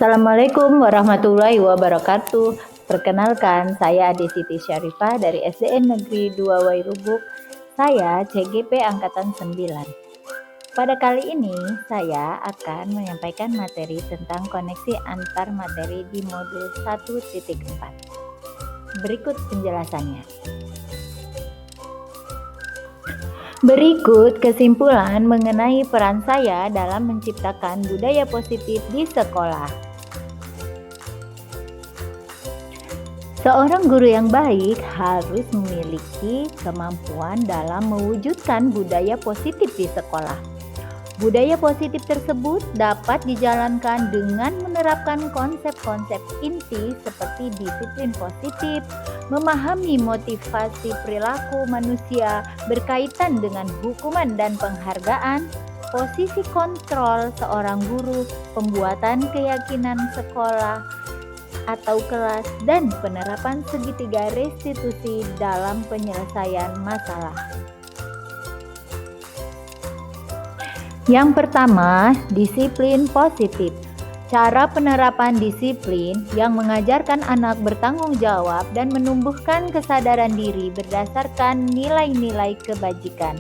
Assalamualaikum warahmatullahi wabarakatuh. Perkenalkan, saya Ade Siti Syarifah dari SDN Negeri 2 Wairubuk. Saya CGP Angkatan 9. Pada kali ini, saya akan menyampaikan materi tentang koneksi antar materi di modul 1.4. Berikut penjelasannya. Berikut kesimpulan mengenai peran saya dalam menciptakan budaya positif di sekolah. Seorang guru yang baik harus memiliki kemampuan dalam mewujudkan budaya positif di sekolah. Budaya positif tersebut dapat dijalankan dengan menerapkan konsep-konsep inti seperti disiplin positif, memahami motivasi perilaku manusia berkaitan dengan hukuman dan penghargaan, posisi kontrol seorang guru, pembuatan keyakinan sekolah atau kelas, dan penerapan segitiga restitusi dalam penyelesaian masalah. Yang pertama, disiplin positif. Cara penerapan disiplin yang mengajarkan anak bertanggung jawab dan menumbuhkan kesadaran diri berdasarkan nilai-nilai kebajikan.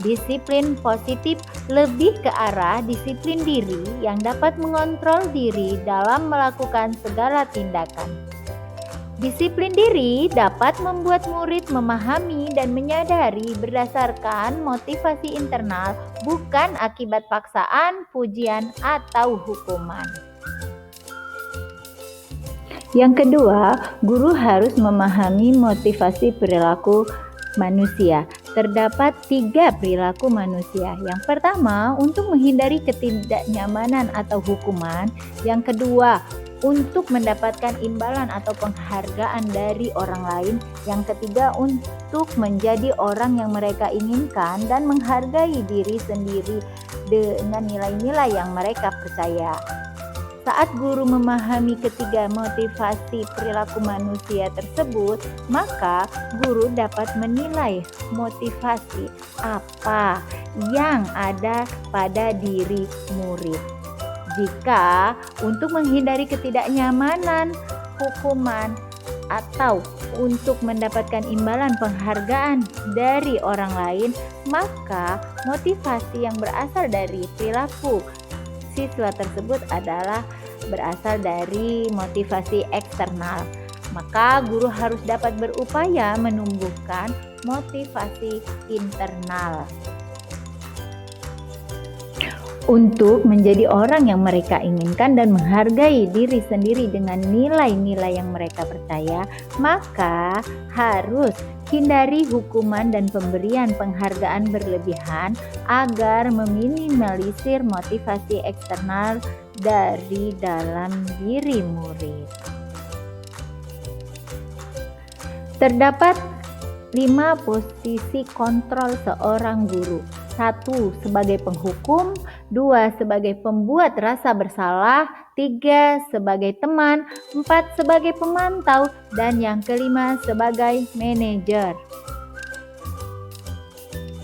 Disiplin positif lebih ke arah disiplin diri yang dapat mengontrol diri dalam melakukan segala tindakan. Disiplin diri dapat membuat murid memahami dan menyadari berdasarkan motivasi internal, bukan akibat paksaan, pujian, atau hukuman. Yang kedua, guru harus memahami motivasi perilaku manusia. Terdapat 3 perilaku manusia. Yang pertama, untuk menghindari ketidaknyamanan atau hukuman. Yang kedua, untuk mendapatkan imbalan atau penghargaan dari orang lain. Yang ketiga, untuk menjadi orang yang mereka inginkan dan menghargai diri sendiri dengan nilai-nilai yang mereka percaya. Saat guru memahami ketiga motivasi perilaku manusia tersebut, maka guru dapat menilai motivasi apa yang ada pada diri murid. Jika untuk menghindari ketidaknyamanan, hukuman, atau untuk mendapatkan imbalan penghargaan dari orang lain, maka motivasi yang berasal dari perilaku siswa tersebut adalah berasal dari motivasi eksternal. Maka guru harus dapat berupaya menumbuhkan motivasi internal untuk menjadi orang yang mereka inginkan dan menghargai diri sendiri dengan nilai-nilai yang mereka percaya. Maka harus hindari hukuman dan pemberian penghargaan berlebihan agar meminimalisir motivasi eksternal dari dalam diri murid. Terdapat 5 posisi kontrol seorang guru. 1. Sebagai penghukum, 2. Sebagai pembuat rasa bersalah, 3. Sebagai teman, 4. Sebagai pemantau, dan yang kelima sebagai manajer.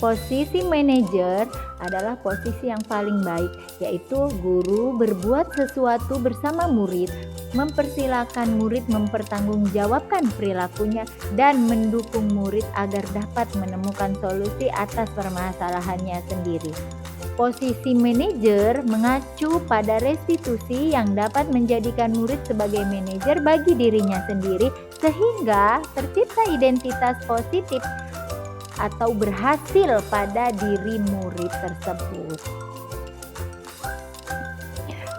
Posisi manajer adalah posisi yang paling baik, yaitu guru berbuat sesuatu bersama murid, mempersilahkan murid mempertanggungjawabkan perilakunya, dan mendukung murid agar dapat menemukan solusi atas permasalahannya sendiri. Posisi manajer mengacu pada restitusi yang dapat menjadikan murid sebagai manajer bagi dirinya sendiri, sehingga tercipta identitas positif atau berhasil pada diri murid tersebut.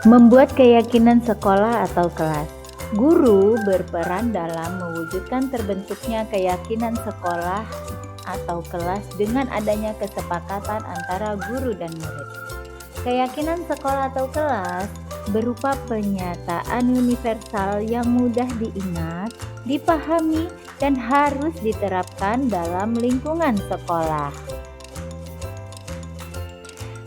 Membuat keyakinan sekolah atau kelas. Guru berperan dalam mewujudkan terbentuknya keyakinan sekolah atau kelas dengan adanya kesepakatan antara guru dan murid. Keyakinan sekolah atau kelas berupa pernyataan universal yang mudah diingat, dipahami, dan harus diterapkan dalam lingkungan sekolah.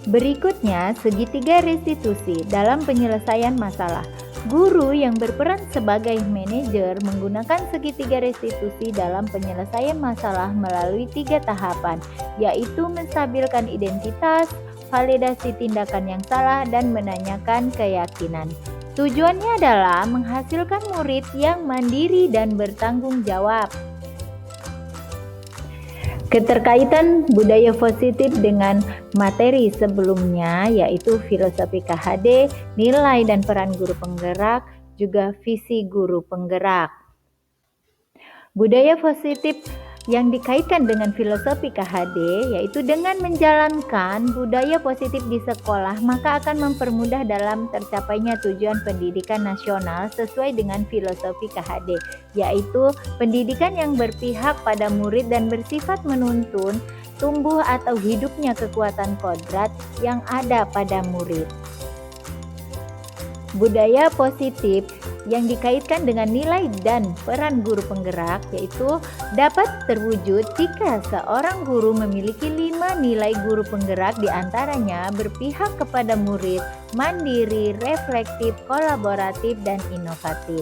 Berikutnya, segitiga restitusi dalam penyelesaian masalah. Guru yang berperan sebagai manajer menggunakan segitiga restitusi dalam penyelesaian masalah melalui 3 tahapan, yaitu menstabilkan identitas, validasi tindakan yang salah, dan menanyakan keyakinan. Tujuannya adalah menghasilkan murid yang mandiri dan bertanggung jawab. Keterkaitan budaya positif dengan materi sebelumnya yaitu filosofi KHD, nilai dan peran guru penggerak, juga visi guru penggerak. Budaya positif yang dikaitkan dengan filosofi KHD yaitu dengan menjalankan budaya positif di sekolah maka akan mempermudah dalam tercapainya tujuan pendidikan nasional sesuai dengan filosofi KHD, yaitu pendidikan yang berpihak pada murid dan bersifat menuntun tumbuh atau hidupnya kekuatan kodrat yang ada pada murid. Budaya positif yang dikaitkan dengan nilai dan peran guru penggerak yaitu dapat terwujud jika seorang guru memiliki 5 nilai guru penggerak, diantaranya berpihak kepada murid, mandiri, reflektif, kolaboratif, dan inovatif.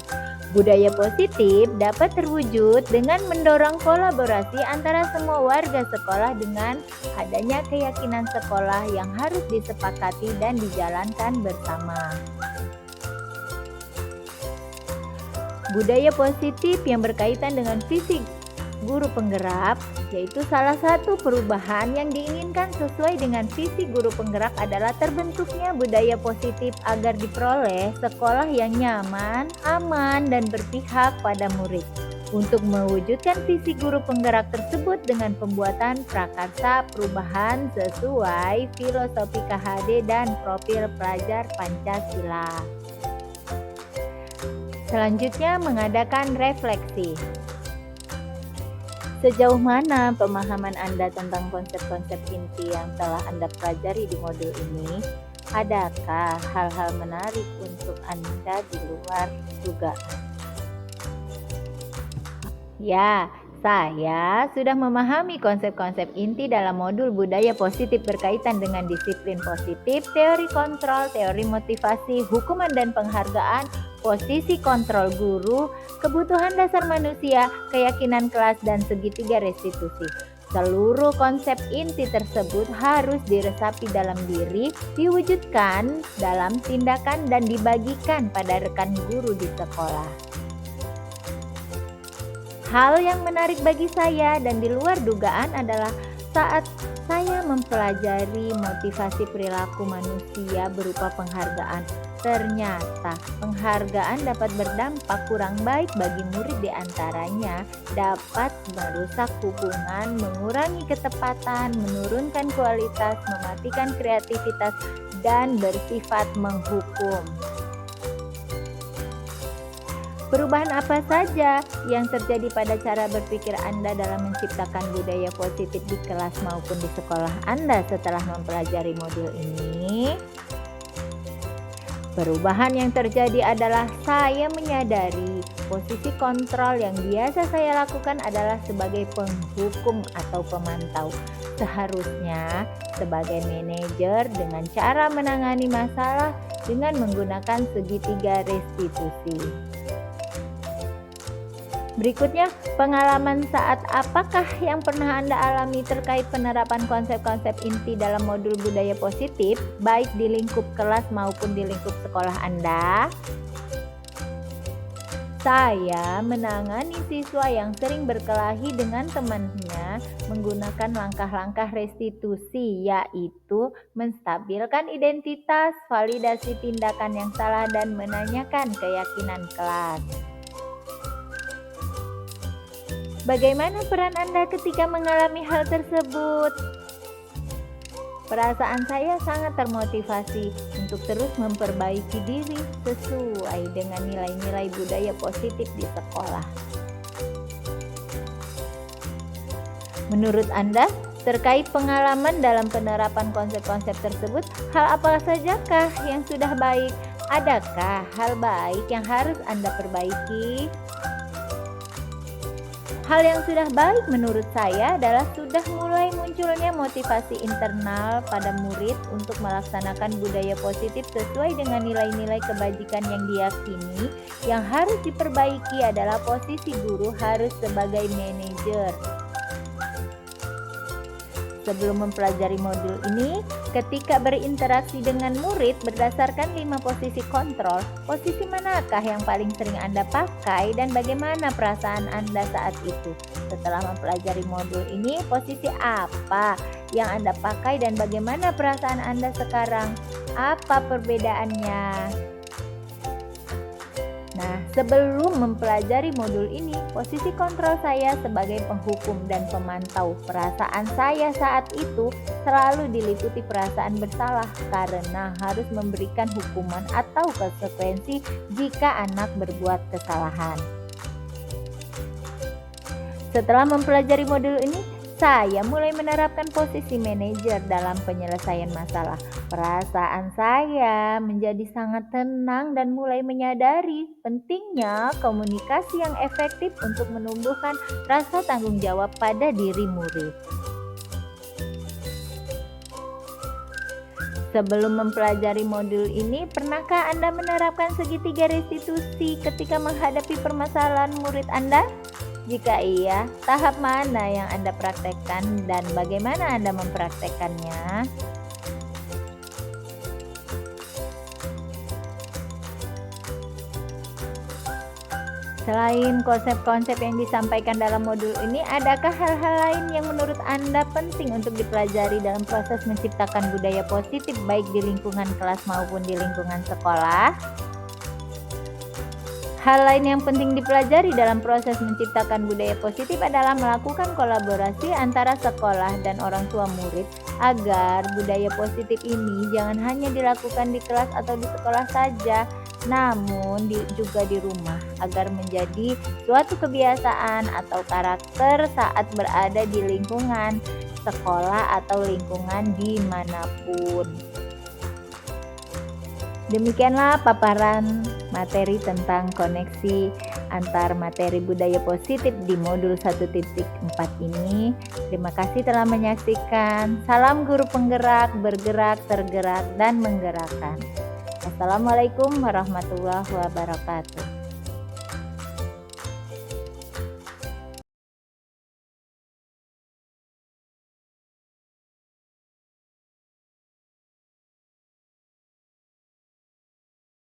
Budaya positif dapat terwujud dengan mendorong kolaborasi antara semua warga sekolah dengan adanya keyakinan sekolah yang harus disepakati dan dijalankan bersama. Budaya positif yang berkaitan dengan visi guru penggerak yaitu salah satu perubahan yang diinginkan sesuai dengan visi guru penggerak adalah terbentuknya budaya positif agar diperoleh sekolah yang nyaman, aman, dan berpihak pada murid. Untuk mewujudkan visi guru penggerak tersebut dengan pembuatan prakarsa perubahan sesuai filosofi KHD dan profil pelajar Pancasila. Selanjutnya, mengadakan refleksi. Sejauh mana pemahaman Anda tentang konsep-konsep inti yang telah Anda pelajari di modul ini? Adakah hal-hal menarik untuk Anda di luar dugaan? Ya, saya sudah memahami konsep-konsep inti dalam modul budaya positif berkaitan dengan disiplin positif, teori kontrol, teori motivasi, hukuman dan penghargaan, posisi kontrol guru, kebutuhan dasar manusia, keyakinan kelas, dan segitiga restitusi. Seluruh konsep inti tersebut harus diresapi dalam diri, diwujudkan dalam tindakan, dan dibagikan pada rekan guru di sekolah. Hal yang menarik bagi saya dan di luar dugaan adalah saat saya mempelajari motivasi perilaku manusia berupa penghargaan. Ternyata penghargaan dapat berdampak kurang baik bagi murid, diantaranya dapat merusak hubungan, mengurangi ketepatan, menurunkan kualitas, mematikan kreativitas, dan bersifat menghukum. Perubahan apa saja yang terjadi pada cara berpikir Anda dalam menciptakan budaya positif di kelas maupun di sekolah Anda setelah mempelajari modul ini? Perubahan yang terjadi adalah saya menyadari posisi kontrol yang biasa saya lakukan adalah sebagai penghukum atau pemantau. Seharusnya sebagai manajer dengan cara menangani masalah dengan menggunakan segitiga restitusi. Berikutnya, pengalaman saat apakah yang pernah Anda alami terkait penerapan konsep-konsep inti dalam modul budaya positif, baik di lingkup kelas maupun di lingkup sekolah Anda? Saya menangani siswa yang sering berkelahi dengan temannya menggunakan langkah-langkah restitusi, yaitu menstabilkan identitas, validasi tindakan yang salah, dan menanyakan keyakinan kelas. Bagaimana peran Anda ketika mengalami hal tersebut? Perasaan saya sangat termotivasi untuk terus memperbaiki diri sesuai dengan nilai-nilai budaya positif di sekolah. Menurut Anda, terkait pengalaman dalam penerapan konsep-konsep tersebut, hal apa sajakah yang sudah baik? Adakah hal baik yang harus Anda perbaiki? Hal yang sudah baik menurut saya adalah sudah mulai munculnya motivasi internal pada murid untuk melaksanakan budaya positif sesuai dengan nilai-nilai kebajikan yang diyakini. Yang harus diperbaiki adalah posisi guru harus sebagai manajer. Sebelum mempelajari modul ini, ketika berinteraksi dengan murid berdasarkan 5 posisi kontrol, posisi manakah yang paling sering Anda pakai dan bagaimana perasaan Anda saat itu? Setelah mempelajari modul ini, posisi apa yang Anda pakai dan bagaimana perasaan Anda sekarang? Apa perbedaannya? Nah, sebelum mempelajari modul ini, posisi kontrol saya sebagai penghukum dan pemantau. Perasaan saya saat itu selalu diliputi perasaan bersalah karena harus memberikan hukuman atau konsekuensi jika anak berbuat kesalahan. Setelah mempelajari modul ini, saya mulai menerapkan posisi manajer dalam penyelesaian masalah. Perasaan saya menjadi sangat tenang dan mulai menyadari pentingnya komunikasi yang efektif untuk menumbuhkan rasa tanggung jawab pada diri murid. Sebelum mempelajari modul ini, pernahkah Anda menerapkan segitiga restitusi ketika menghadapi permasalahan murid Anda? Jika iya, tahap mana yang Anda praktekkan dan bagaimana Anda mempraktekkannya? Selain konsep-konsep yang disampaikan dalam modul ini, adakah hal-hal lain yang menurut Anda penting untuk dipelajari dalam proses menciptakan budaya positif baik di lingkungan kelas maupun di lingkungan sekolah? Hal lain yang penting dipelajari dalam proses menciptakan budaya positif adalah melakukan kolaborasi antara sekolah dan orang tua murid agar budaya positif ini jangan hanya dilakukan di kelas atau di sekolah saja, namun juga di rumah agar menjadi suatu kebiasaan atau karakter saat berada di lingkungan sekolah atau lingkungan dimanapun. Demikianlah paparan materi tentang koneksi antar materi budaya positif di modul 1.4 ini. Terima kasih telah menyaksikan. Salam guru penggerak, bergerak, tergerak, dan menggerakkan. Assalamualaikum warahmatullahi wabarakatuh.